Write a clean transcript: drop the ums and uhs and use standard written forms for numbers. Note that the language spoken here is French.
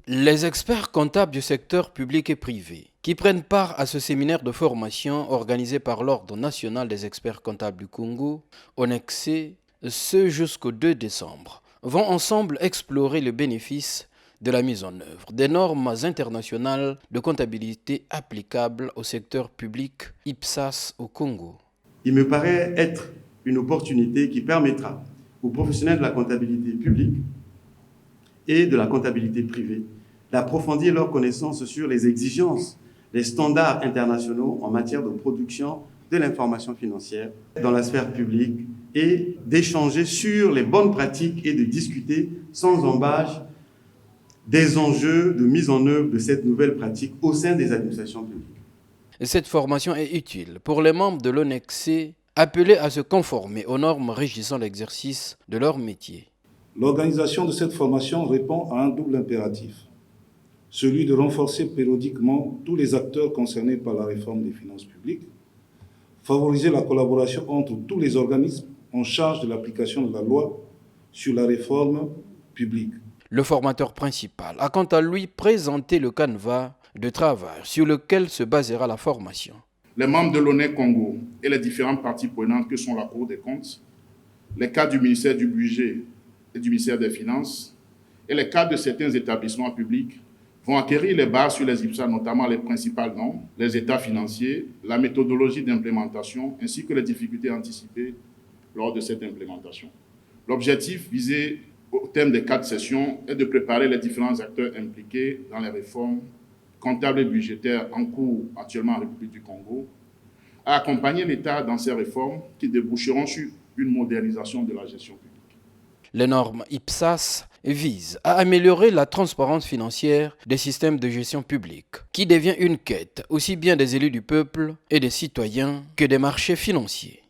Les experts comptables du secteur public et privé qui prennent part à ce séminaire de formation organisé par l'Ordre national des experts comptables du Congo, ONEXC, ce jusqu'au 2 décembre, vont ensemble explorer les bénéfices de la mise en œuvre des normes internationales de comptabilité applicables au secteur public IPSAS au Congo. Il me paraît être une opportunité qui permettra aux professionnels de la comptabilité publique et de la comptabilité privée d'approfondir leurs connaissances sur les exigences, les standards internationaux en matière de production de l'information financière dans la sphère publique et d'échanger sur les bonnes pratiques et de discuter sans embâche des enjeux de mise en œuvre de cette nouvelle pratique au sein des administrations publiques. Cette formation est utile pour les membres de l'ONEXC appelés à se conformer aux normes régissant l'exercice de leur métier. L'organisation de cette formation répond à un double impératif, celui de renforcer périodiquement tous les acteurs concernés par la réforme des finances publiques, favoriser la collaboration entre tous les organismes en charge de l'application de la loi sur la réforme publique. Le formateur principal a quant à lui présenté le canevas de travail sur lequel se basera la formation. Les membres de l'ONEC Congo et les différentes parties prenantes que sont la Cour des comptes, les cadres du ministère du Budget et du ministère des Finances et les cadres de certains établissements publics vont acquérir les bases sur les IPSA, notamment les principales normes, les états financiers, la méthodologie d'implémentation ainsi que les difficultés anticipées lors de cette implémentation. L'objectif visé au terme des 4 sessions est de préparer les différents acteurs impliqués dans les réformes comptables et budgétaires en cours actuellement en République du Congo, à accompagner l'État dans ces réformes qui déboucheront sur une modernisation de la gestion publique. Les normes IPSAS visent à améliorer la transparence financière des systèmes de gestion publique, qui devient une quête aussi bien des élus du peuple et des citoyens que des marchés financiers.